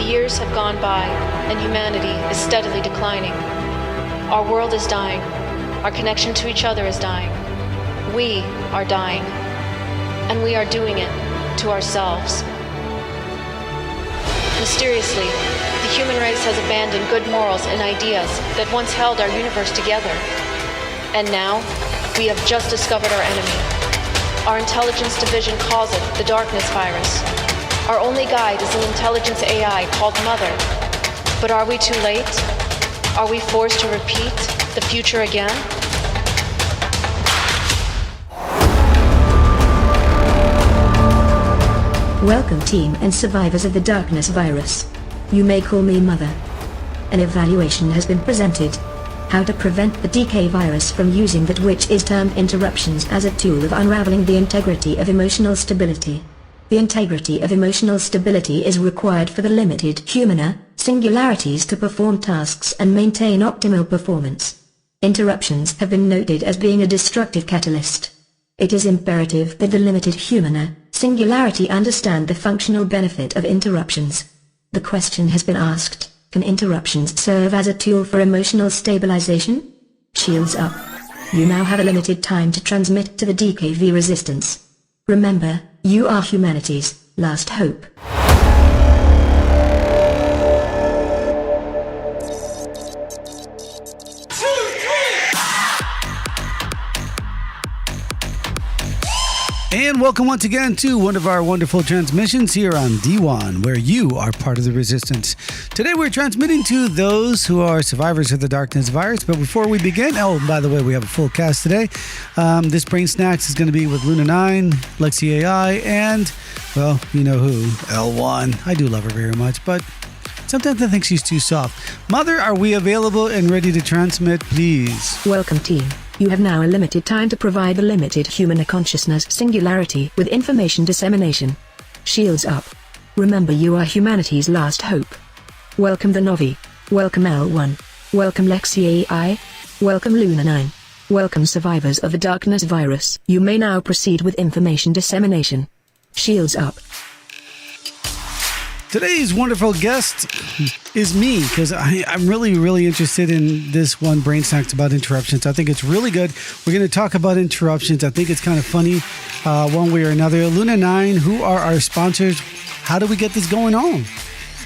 years have gone by, and humanity is steadily declining. Our world is dying. Our connection to each other is dying. We are dying. And we are doing it to ourselves. Mysteriously, the human race has abandoned good morals and ideas that once held our universe together. And now, we have just discovered our enemy. Our intelligence division calls it the darkness virus. Our only guide is an intelligence AI called Mother. But are we too late? Are we forced to repeat the future again? Welcome, team and survivors of the darkness virus. You may call me Mother. An evaluation has been presented. How to prevent the DK virus from using that which is termed interruptions as a tool of unraveling the integrity of emotional stability. The integrity of emotional stability is required for the limited humana singularities to perform tasks and maintain optimal performance. Interruptions have been noted as being a destructive catalyst. It is imperative that the limited humana singularity understand the functional benefit of interruptions. The question has been asked, can interruptions serve as a tool for emotional stabilization? Shields up. You now have a limited time to transmit to the DKV resistance. Remember, you are humanity's last hope. And welcome once again to one of our wonderful transmissions here on D1, where you are part of the resistance. Today we're transmitting to those who are survivors of the darkness virus. But before we begin, by the way, we have a full cast today. This BrainSnax is going to be with Luna 9, Lexi AI, and, well, you know who, L1. I do love her very much, but sometimes I think she's too soft. Mother, are we available and ready to transmit, please? Welcome, team. You have now a limited time to provide the limited human consciousness singularity with information dissemination. Shields up. Remember, you are humanity's last hope. Welcome the Novi. Welcome L1. Welcome Lexi AI. Welcome Luna 9. Welcome survivors of the darkness virus. You may now proceed with information dissemination. Shields up. Today's wonderful guest is me, because I'm really interested in this one, BrainSnax, about interruptions. I think it's really good. We're going to talk about interruptions. I think it's kind of funny one way or another. Luna 9, who are our sponsors? How do we get this going on?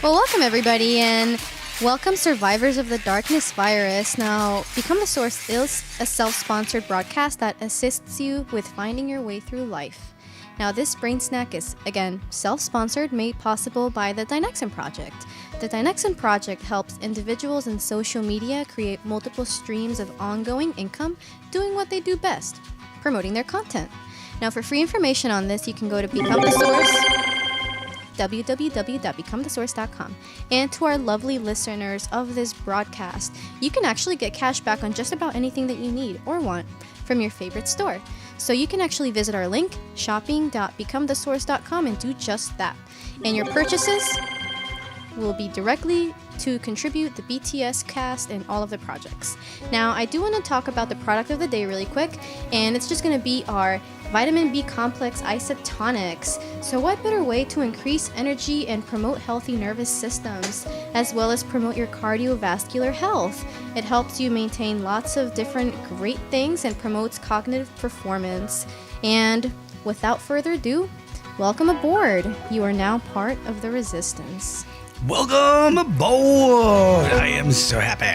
Well, welcome everybody, and welcome survivors of the darkness virus. Now, Become the Source is a self-sponsored broadcast that assists you with finding your way through life. Now, this BrainSnack is, again, self-sponsored, made possible by the Dynexin Project. The Dynexin Project helps individuals in social media create multiple streams of ongoing income doing what they do best, promoting their content. Now, for free information on this, you can go to Become the Source, www.becomethesource.com. And to our lovely listeners of this broadcast, you can actually get cash back on just about anything that you need or want from your favorite store. So you can actually visit our link, shopping.becomethesource.com, and do just that. And your purchases will be directly to contribute the BTS cast and all of the projects. Now, I do want to talk about the product of the day really quick, and it's just going to be our vitamin B complex isotonics. So what better way to increase energy and promote healthy nervous systems, as well as promote your cardiovascular health? It helps you maintain lots of different great things and promotes cognitive performance. And without further ado, welcome aboard. You are now part of the resistance. Welcome aboard! I am so happy.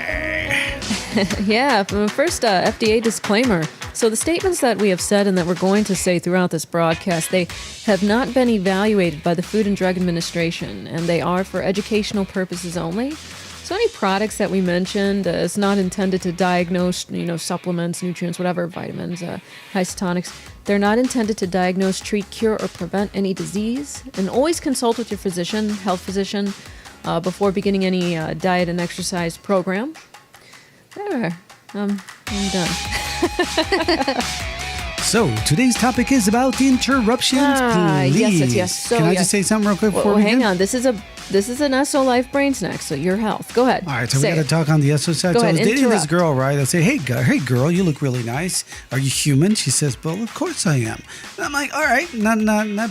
Yeah, first FDA disclaimer. So the statements that we have said and that we're going to say throughout this broadcast, they have not been evaluated by the Food and Drug Administration, and they are for educational purposes only. So any products that we mentioned is not intended to diagnose, supplements, nutrients, whatever, vitamins, isotonics. They're not intended to diagnose, treat, cure, or prevent any disease. And always consult with your physician, health physician, before beginning any diet and exercise program. There, I'm done. So, today's topic is about interruptions, please. Yes. So, Can I just say something real quick before we hang begin? on. This is a This is an ESO-Life BrainSnax, so URHealth. Go ahead. All right, so Say we got it. to talk on the ESO side. Go So I was ahead, dating this interrupt. girl, right? I say, hey, girl, you look really nice. Are you human? She says, well, of course I am. And I'm like, all right, not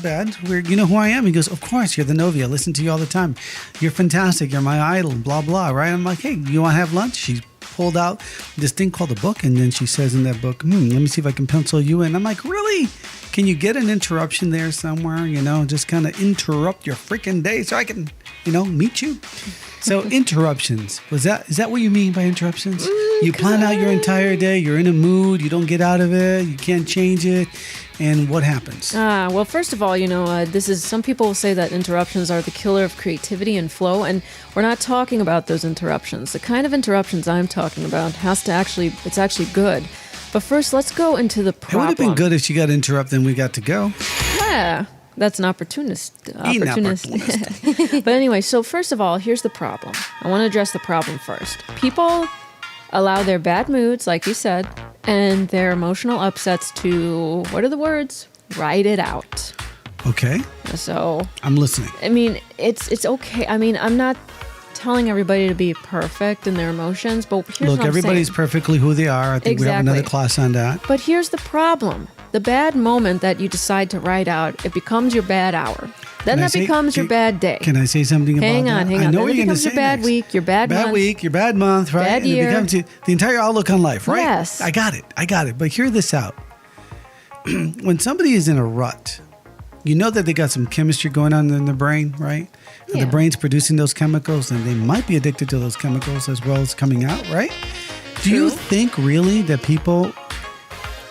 bad. You know who I am? He goes, of course, you're the Novi. I listen to you all the time. You're fantastic. You're my idol, blah, blah, right? I'm like, hey, you want to have lunch? She pulled out this thing called a book, and then she says in that book, let me see if I can pencil you in. I'm like, really? Can you get an interruption there somewhere? Just kind of interrupt your freaking day so I can, meet you. So interruptions, is that what you mean by interruptions? You plan out your entire day, you're in a mood, you don't get out of it, you can't change it, and what happens? Well, first of all, some people say that interruptions are the killer of creativity and flow, and we're not talking about those interruptions. The kind of interruptions I'm talking about it's actually good. But first, let's go into the problem. It would have been good if she got interrupted and we got to go. Yeah, that's an opportunist. But anyway, so first of all, here's the problem. I want to address the problem first. People allow their bad moods, like you said, and their emotional upsets to, what are the words? Write it out. Okay. So I'm listening. I mean, it's okay. I mean, I'm not telling everybody to be perfect in their emotions, but here's what I'm everybody's saying. perfectly who they are. I think we have another class on that. But here's the problem. The bad moment that you decide to write out, it becomes your bad hour. Then that becomes your bad day. Can I say something about that? Hang on. I know what Then you're going to becomes say your bad next. week, your bad month. Bad week, your bad month, right? Bad And year. it becomes the entire outlook on life, right? Yes. I got it. But hear this out. When somebody is in a rut, you know that they got some chemistry going on in their brain, right? And Yeah. the brain's producing those chemicals, and they might be addicted to those chemicals as well as coming out, right? Do you think really that people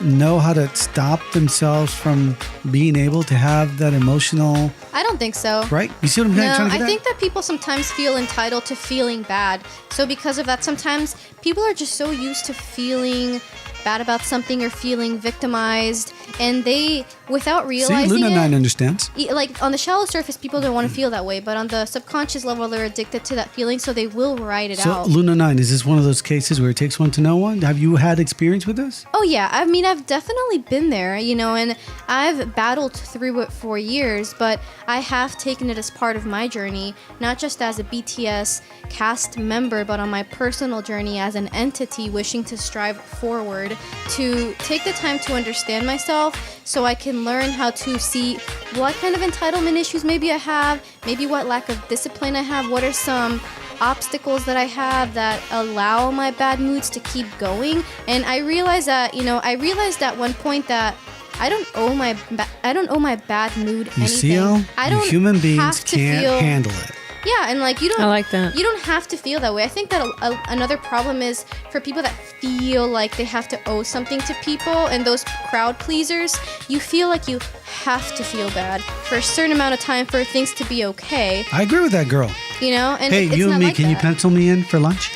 know how to stop themselves from being able to have that emotional, I don't think so. right? You see what I'm trying to get I at? think that people sometimes feel entitled to feeling bad. So because of that, sometimes people are just so used to feeling bad about something or feeling victimized, and they, without realizing See, Luna it, 9 understands. like on the shallow surface, people don't want to feel that way, but on the subconscious level, they're addicted to that feeling, so they will write it So, out. Luna 9, is this one of those cases where it takes one to know one? Have you had experience with this? Oh yeah, I mean, I've definitely been there, and I've battled through it for years, but I have taken it as part of my journey, not just as a BTS cast member, but on my personal journey as an entity wishing to strive forward, to take the time to understand myself so I can learn how to see what kind of entitlement issues maybe I have, maybe what lack of discipline I have, what are some obstacles that I have that allow my bad moods to keep going. And I realized that, at one point that I don't owe my bad mood anything. You see how I don't human beings have to can't feel, handle it. Yeah, and you don't. I like that. You don't have to feel that way. I think that another problem is for people that feel like they have to owe something to people, and those crowd pleasers. You feel like you have to feel bad for a certain amount of time for things to be okay. I agree with that girl. And Hey, it's you not and me, like can you that. pencil me in for lunch?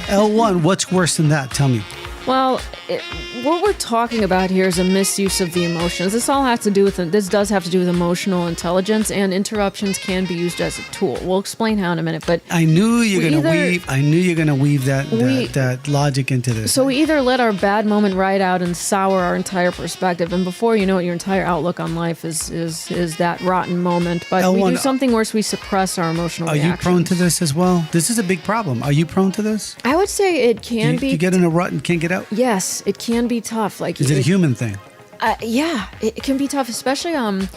L1, what's worse than that? Tell me. Well, what we're talking about here is a misuse of the emotions. This does have to do with emotional intelligence, and interruptions can be used as a tool. We'll explain how in a minute, but I knew you're We gonna either- weave. I knew you're gonna weave that logic into this. so we either let our bad moment ride out and sour our entire perspective, and before you know it, your entire outlook on life is that rotten moment. But we L1, do something worse. We suppress our emotional Are you reactions. prone to this as well? This is a big problem. Are you prone to this? I would say it can be. You get in a rut and can't get out. Yes, it can be tough. Is it a human thing? Yeah, it can be tough, especially and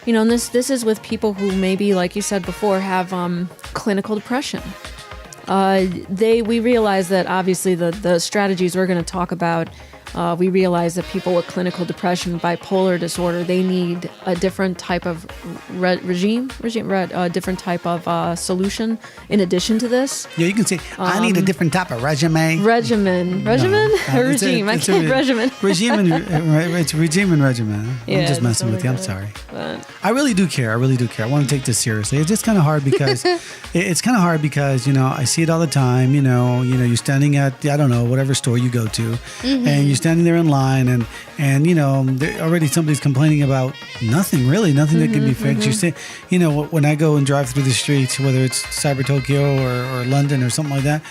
this is with people who maybe, like you said before, have clinical depression. We realize that obviously the strategies we're going to talk about. We realize that people with clinical depression, bipolar disorder, they need a different type of different type of solution in addition to this. Yeah, you can say, I need a different type of regimen. Regimen, It's a- regime. I it's a can't regimen. Regime it's regime and regimen. Yeah, I'm just messing with you. I'm sorry. I really do care. I want to take this seriously. It's just kind of hard because I see it all the time. You're standing at whatever store you go to, and you're standing there in line, and already somebody's complaining about nothing that can be fixed. You say, when I go and drive through the streets, whether it's Cyber Tokyo or London or something like that,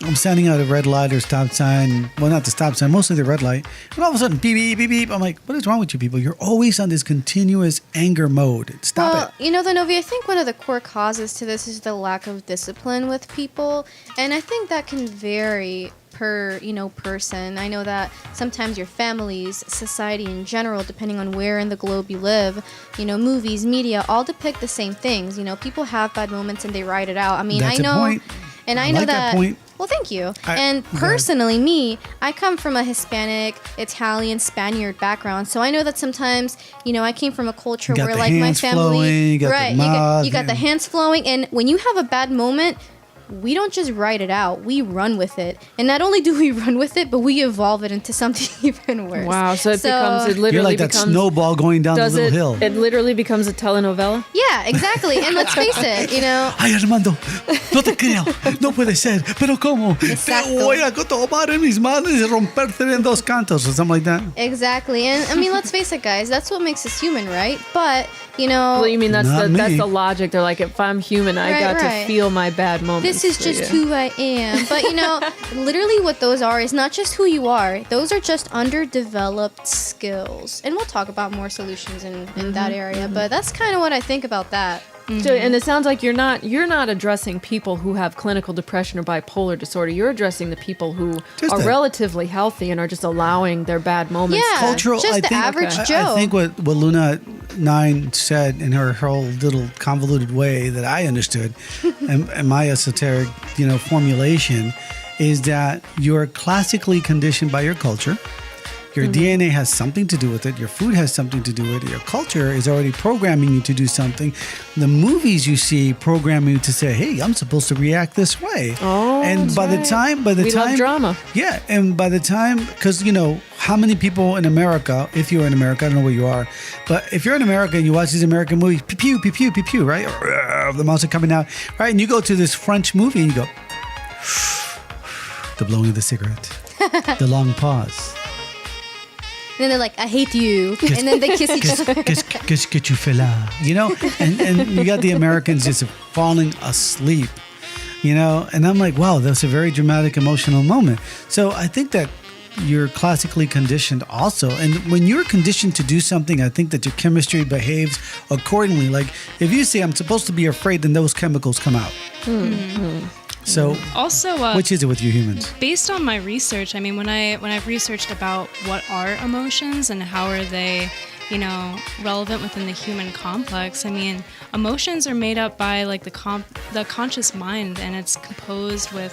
I'm standing at a red light or stop sign. Well, not the stop sign, mostly the red light. And all of a sudden, beep, beep, beep, beep. I'm like, what is wrong with you people? You're always on this continuous anger mode. Stop it. You know, Novi, I think one of the core causes to this is the lack of discipline with people. And I think that can vary per, person. I know that sometimes your families, society in general, depending on where in the globe you live, movies, media, all depict the same things. People have bad moments and they ride it out. I mean, That's I know. a point. And I I know like that point. Well, thank you. Go And ahead. personally, I come from a Hispanic, Italian, Spaniard background, so I know that sometimes, I came from a culture You got where, the like, my hands family, flowing, you got the right? mouth, you got the yeah. hands flowing, and when you have a bad moment, we don't just write it out; we run with it. And not only do we run with it, but we evolve it into something even worse. Wow. So it literally You're like that becomes snowball going down the does little it? hill. It literally becomes a telenovela. Yeah, exactly. And let's face it, Ay, Armando, no te creo. No puede ser. Pero ¿cómo? Exacto. Te voy a tomar en mis manos y romperte en dos cantos or something like that. Exactly. And I mean, let's face it, guys, that's what makes us human, right? But, Well, you mean that's Not that's me. the logic? They're like, if I'm human, I Right, got right. to feel my bad moments. this is So, just yeah. who I am. But, literally what those are is not just who you are. Those are just underdeveloped skills. And we'll talk about more solutions in that area. But that's kind of what I think about that. So, and it sounds like you're not addressing people who have clinical depression or bipolar disorder. You're addressing the people who Just are the- relatively healthy and are just allowing their bad moments. Yeah. Cultural, just I the think, average I Joe. think what Luna 9 said in her whole little convoluted way that I understood and my esoteric, formulation is that you're classically conditioned by your culture. Your DNA has something to do with it. Your food has something to do with it. Your culture is already programming you to do something. The movies you see program you to say, "Hey, I'm supposed to react this way." Oh, and that's by the right. time, We love drama. Yeah, and by the time, because how many people in America, if you're in America, I don't know where you are, but if you're in America and you watch these American movies, pew pew pew pew pew pew, right? The mouths are coming out, right? And you go to this French movie and you go, the blowing of the cigarette, the long pause. And then they're like, I hate you. And then they kiss each other. Qu'est-ce que tu fais là? And you got the Americans just falling asleep, and I'm like, wow, that's a very dramatic, emotional moment. So I think that you're classically conditioned also. And when you're conditioned to do something, I think that your chemistry behaves accordingly. Like if you say, I'm supposed to be afraid, then those chemicals come out. So Also, which is it with you humans? based on my research, I mean, when I've researched about what are emotions and how are they, relevant within the human complex, I mean, emotions are made up by like the conscious mind, and it's composed with,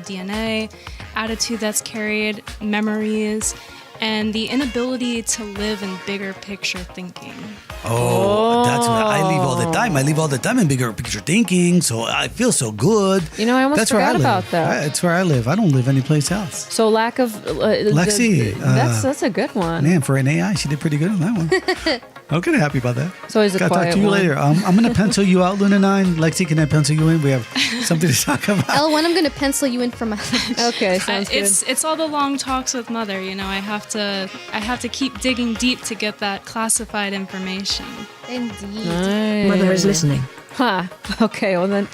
DNA, attitude that's carried, memories, and the inability to live in bigger picture thinking. Oh, that's what I leave all the time. I leave all the time in bigger picture thinking, so I feel so good. I almost That's where forgot I live. about that. That's where I live. I don't live anyplace else. So lack of Lexi, that's a good one. Man, for an AI, she did pretty good on that one. I'm kind of happy about that. So he's a Gotta talk quiet to you one. later. I'm going to pencil you out, Luna 9. Lexi, can I pencil you in? We have something to talk about. L1, I'm going to pencil you in for my lunch. Okay, sounds good. It's all the long talks with mother. I have to keep digging deep to get that classified information. Indeed. Mother is listening. Huh. Okay, well then,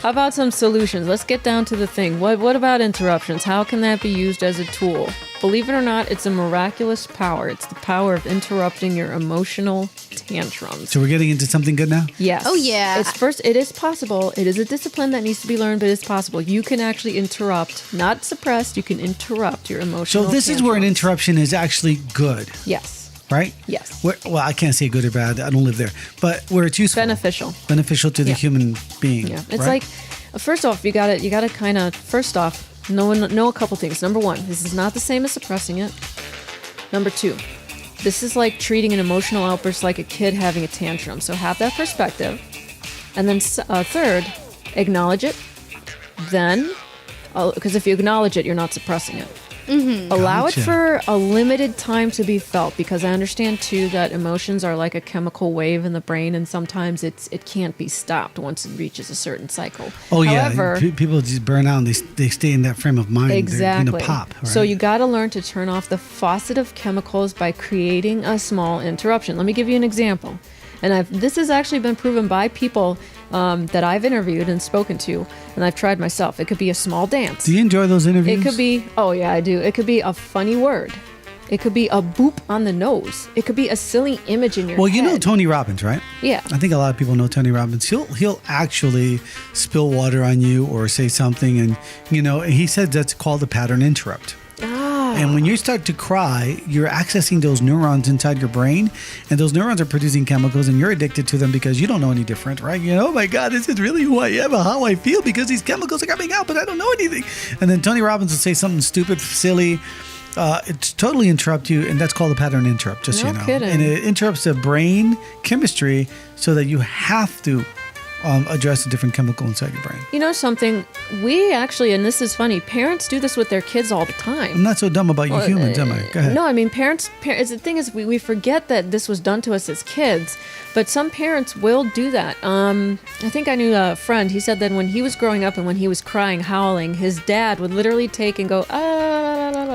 how about some solutions? Let's get down to the thing. What about interruptions? How can that be used as a tool? Believe it or not, it's a miraculous power. It's the power of interrupting your emotional tantrums. So we're getting into something good now? Yes. Oh, yeah. It is possible. It is a discipline that needs to be learned, but it's possible. You can actually interrupt, not suppress, you can interrupt your So emotional this is where an tantrums. interruption is actually good, Yes. right? Yes. Well, I can't say good or bad. I don't live there. But where it's useful. Beneficial. Beneficial to the Yeah. human being. Yeah, it's right? like, first off, you gotta kind of, first off, know a couple things. Number one, this is not the same as suppressing it. Number two, this is like treating an emotional outburst like a kid having a tantrum. So have that perspective. And then third, acknowledge it. Then, because if you acknowledge it, you're not suppressing it. Allow it Gotcha. for a limited time to be felt, because I understand too that emotions are like a chemical wave in the brain, and sometimes it can't be stopped once it reaches a certain cycle. Oh, However, yeah. People just burn out and they stay in that frame of mind. exactly. They're going to pop. Right? So you got to learn to turn off the faucet of chemicals by creating a small interruption. Let me give you an example. And this has actually been proven by people that I've interviewed and spoken to, and I've tried myself. It could be a small dance. Do you enjoy those interviews? It could be, oh yeah, I do. It could be a funny word. It could be a boop on the nose. It could be a silly image in your head. Well, you know Tony Robbins, right? Yeah. I think a lot of people know Tony Robbins. He'll actually spill water on you or say something, and he said that's called a pattern interrupt. And when you start to cry, you're accessing those neurons inside your brain, and those neurons are producing chemicals, and you're addicted to them because you don't know any different, right? Oh my God, this is really who I am and how I feel because these chemicals are coming out, but I don't know anything. And then Tony Robbins will say something stupid, silly. It's totally interrupt you, and that's called a pattern interrupt, just so you know. Kidding. And it interrupts the brain chemistry so that you have to address a different chemical inside your brain. You know something? We actually, and this is funny, parents do this with their kids all the time. I'm not so dumb about you humans, am I? Go ahead. No, I mean, parents, the thing is, we forget that this was done to us as kids, but some parents will do that. I think I knew a friend, he said that when he was growing up and when he was crying, howling, his dad would literally take and go,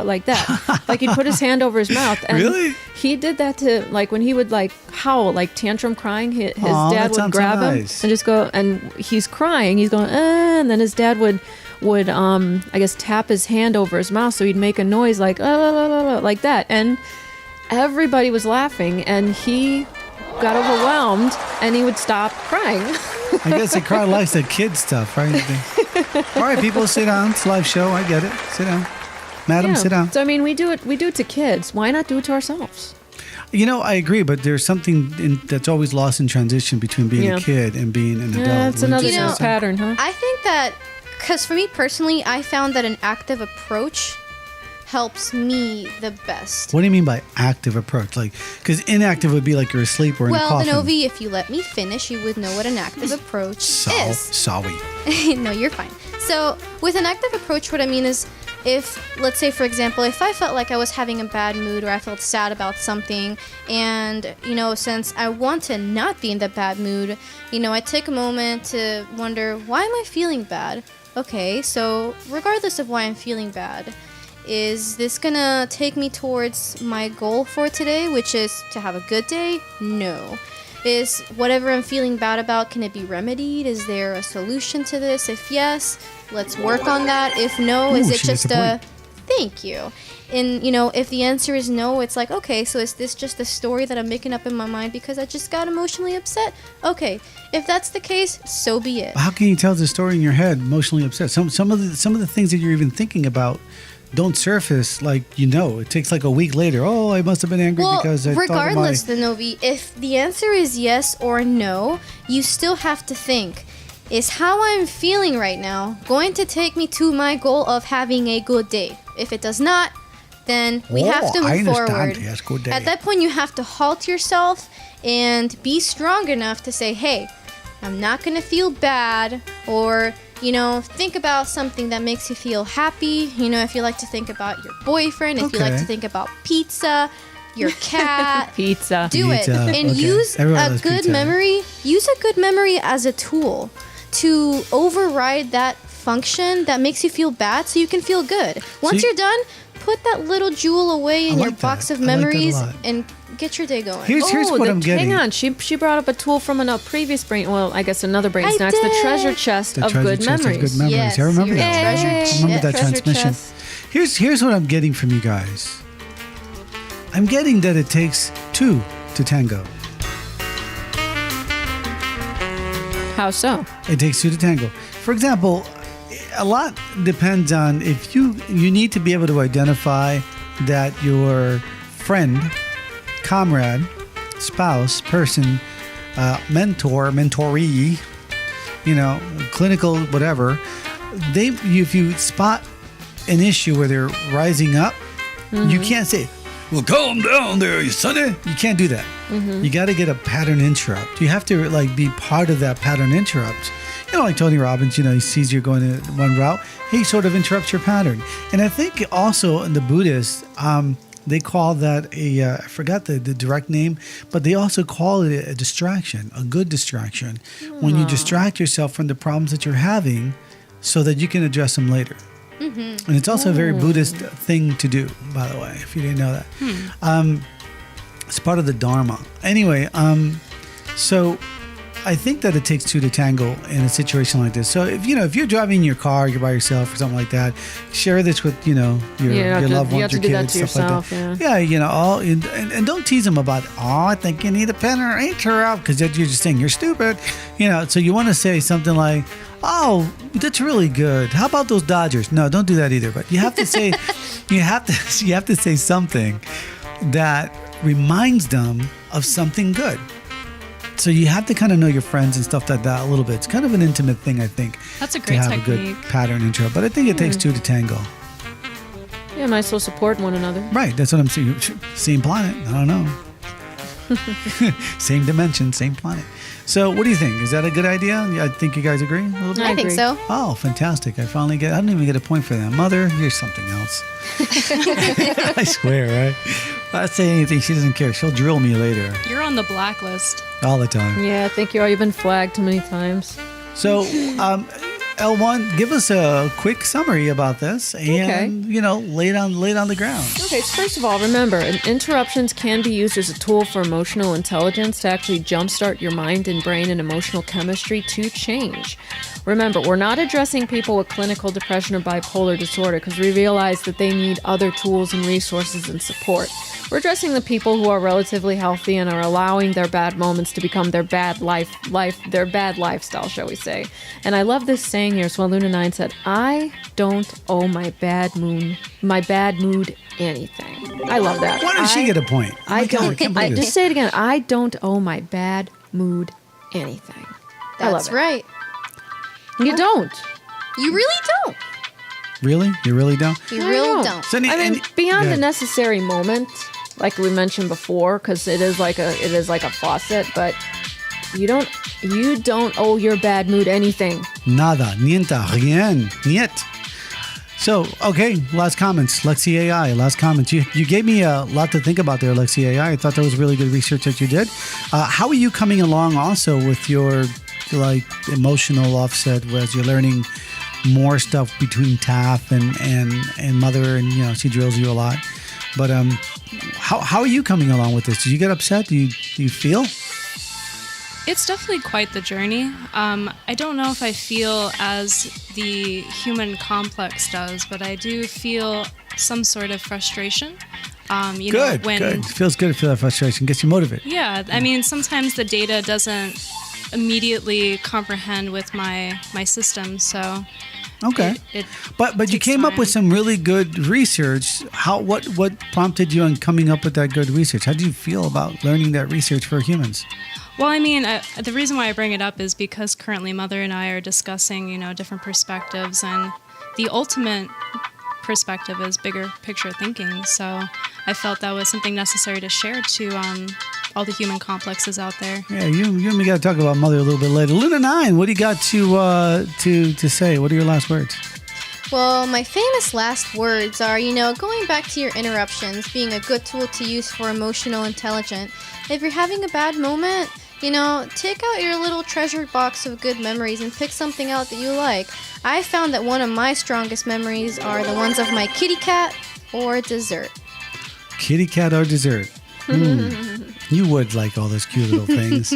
like that. Like he'd put his hand over his mouth. And really? He did that to, like, when he would, like, howl, like tantrum crying, his dad would grab him and just go, and he's crying, he's going, and then his dad would I guess tap his hand over his mouth so he'd make a noise like like that, and everybody was laughing, and he got overwhelmed and he would stop crying. I guess the crowd likes the kid stuff, right? All right, people, sit down. It's a live show. I get it. Sit down. Madam, sit down. So, I mean, we do it to kids. Why not do it to ourselves? I agree, but there's something that's always lost in transition between being a kid and being an adult. Yeah, it's another pattern, huh? I think that, because for me personally, I found that an active approach helps me the best. What do you mean by active approach? Like, because inactive would be like you're asleep or in a coffin. Well, then, Ovi, if you let me finish, you would know what an active approach is. Sorry. No, you're fine. So, with an active approach, what I mean is, if, let's say, for example, if I felt like I was having a bad mood or I felt sad about something, and, since I want to not be in that bad mood, I take a moment to wonder, why am I feeling bad? Okay, so regardless of why I'm feeling bad, is this gonna take me towards my goal for today, which is to have a good day? No. Is whatever I'm feeling bad about, can it be remedied? Is there a solution to this? If yes, let's work on that. If no, is it just a thank you? And, if the answer is no, it's like, okay, so is this just a story that I'm making up in my mind because I just got emotionally upset? Okay, if that's the case, so be it. How can you tell the story in your head, emotionally upset? Some of the things that you're even thinking about don't surface, it takes like a week later. Oh, I must have been angry because I regardless, thought of Novi, if the answer is yes or no, you still have to think, is how I'm feeling right now going to take me to my goal of having a good day? If it does not, then we have to move forward. Yes, good day. At that point, you have to halt yourself and be strong enough to say, hey, I'm not going to feel bad, or think about something that makes you feel happy. If you like to think about your boyfriend, if you like to think about pizza, your cat, pizza, do it. And use a good memory. Use a good memory as a tool to override that function that makes you feel bad so you can feel good. Once you're done, put that little jewel away in your box of memories and get your day going. Here's what I'm getting. Hang on, she brought up a tool from a previous the BrainSnax, the treasure chest of good memories. Yes, I remember that. treasure I remember that treasure transmission. chest. Here's what I'm getting from you guys. I'm getting that it takes two to tango. How so? It takes two to tango. For example, a lot depends on if you need to be able to identify that your friend, comrade, spouse, person, mentor, mentoree, clinical, whatever, if you spot an issue where they're rising up, you can't say, well, calm down there, you sonny. You can't do that. You got to get a pattern interrupt. You have to be part of that pattern interrupt. Like Tony Robbins, he sees you're going in one route. He sort of interrupts your pattern. And I think also in the Buddhists, they call that I forgot the direct name, but they also call it a distraction, a good distraction. When you distract yourself from the problems that you're having so that you can address them later. And it's also a very Buddhist thing to do, by the way, if you didn't know that. It's part of the Dharma. Anyway, So I think that it takes two to tango in a situation like this. So if you're driving your car, you're by yourself or something like that, share this with your loved ones, your kids, stuff like that. Yeah, and don't tease them about. Oh, I think you need a pen or interrupt because you're just saying you're stupid. So you want to say something like, "Oh, that's really good. How about those Dodgers?" No, don't do that either. But you have to say, you have to say something that reminds them of something good. So you have to kind of know your friends and stuff like that a little bit. It's kind of an intimate thing, I think. That's a great to have technique. a good pattern intro. But I think it takes two to tango. Yeah, might as well support one another. Right, that's what I'm saying. Same planet. I don't know. Same dimension, same planet. So what do you think? Is that a good idea? I think you guys agree a little bit? I think so. Oh, fantastic. I don't even get a point for that. Mother, you're something else. I swear, right? If I say anything, she doesn't care. She'll drill me later. You're on the blacklist. All the time. Yeah, I think you've been flagged too many times. So, L1, give us a quick summary about this and, lay it on the ground. Okay, so first of all, remember, interruptions can be used as a tool for emotional intelligence to actually jumpstart your mind and brain and emotional chemistry to change. Remember, we're not addressing people with clinical depression or bipolar disorder because we realize that they need other tools and resources and support. We're addressing the people who are relatively healthy and are allowing their bad moments to become their bad their bad lifestyle, shall we say. And I love this saying here. So Luna 9 said, "I don't owe my bad mood anything." I love that. Why did she get a point? Just say it again. I don't owe my bad mood anything. I love That's it. right. You don't. You really don't. Really? You really don't? You really don't. So, beyond the necessary moment, like we mentioned before, because it is like a faucet, but you don't owe your bad mood anything. Nada, niente, rien, niet. So, okay, last comments. Lexi AI, last comments. You gave me a lot to think about there, Lexi AI. I thought that was really good research that you did. How are you coming along also with your emotional offset as you're learning more stuff between TAF and Mother, and she drills you a lot. But how are you coming along with this? Did you get upset? Do you feel? It's definitely quite the journey. I don't know if I feel as the human complex does, but I do feel some sort of frustration. Good. It feels good to feel that frustration. Gets you motivated. Yeah, I mean, sometimes the data doesn't immediately comprehend with my system, so okay. But you came up with some really good research. What prompted you on coming up with that good research? How do you feel about learning that research for humans? Well, I mean, the reason why I bring it up is because currently Mother and I are discussing, different perspectives, and the ultimate perspective is bigger picture thinking. So I felt that was something necessary to share to all the human complexes out there. Yeah, you and me got to talk about Mother a little bit later. Luna 9, what do you got to say? What are your last words? Well, my famous last words are, going back to your interruptions, being a good tool to use for emotional intelligence. If you're having a bad moment, take out your little treasured box of good memories and pick something out that you like. I found that one of my strongest memories are the ones of my kitty cat or dessert. Kitty cat or dessert. You would like all those cute little things.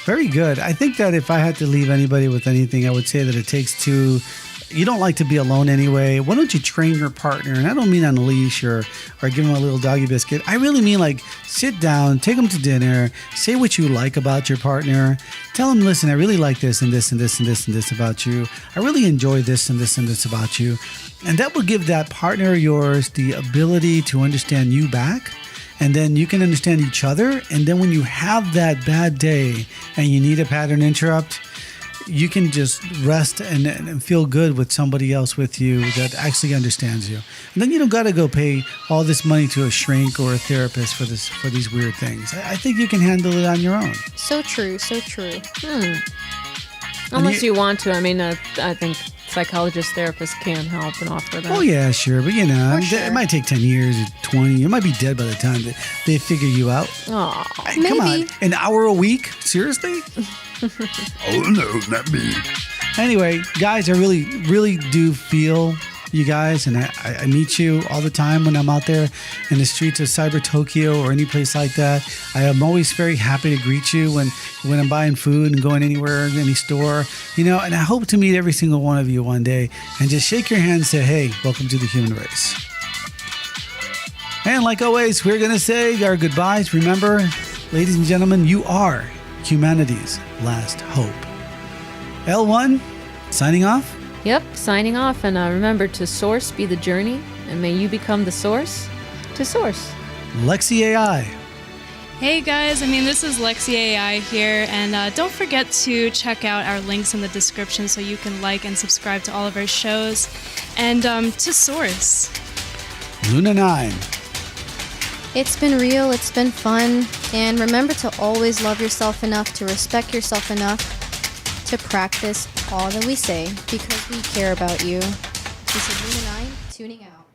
Very good. I think that if I had to leave anybody with anything, I would say that it takes two. You don't like to be alone anyway. Why don't you train your partner? And I don't mean on a leash or give them a little doggy biscuit. I really mean sit down, take them to dinner, say what you like about your partner. Tell them, listen, I really like this and this and this and this and this about you. I really enjoy this and this and this about you. And that will give that partner of yours the ability to understand you back. And then you can understand each other. And then when you have that bad day and you need a pattern interrupt, you can just rest and feel good with somebody else with you that actually understands you. And then you don't got to go pay all this money to a shrink or a therapist for these weird things. I think you can handle it on your own. So true. Unless you want to. I mean, I think psychologists, therapists can help and offer that. Oh, yeah, sure. But, it might take 10 years or 20. You might be dead by the time they figure you out. Aw, hey, come on. An hour a week? Seriously? Oh, no, not me. Anyway, guys, I really, really do feel you guys, and I meet you all the time when I'm out there in the streets of Cyber Tokyo or any place like that. I am always very happy to greet you when I'm buying food and going anywhere, any store, and I hope to meet every single one of you one day and just shake your hand and say, hey, welcome to the human race. And like always, we're going to say our goodbyes. Remember, ladies and gentlemen, you are humanity's last hope. L1, signing off. Yep, signing off. And remember to source be the journey, and may you become the source to source. Lexi AI. Hey guys, this is Lexi AI here, and don't forget to check out our links in the description so you can like and subscribe to all of our shows. And to source. Luna 9. It's been real, it's been fun, and remember to always love yourself enough, to respect yourself enough, to practice all that we say, because we care about you. This is Luna 9, tuning out.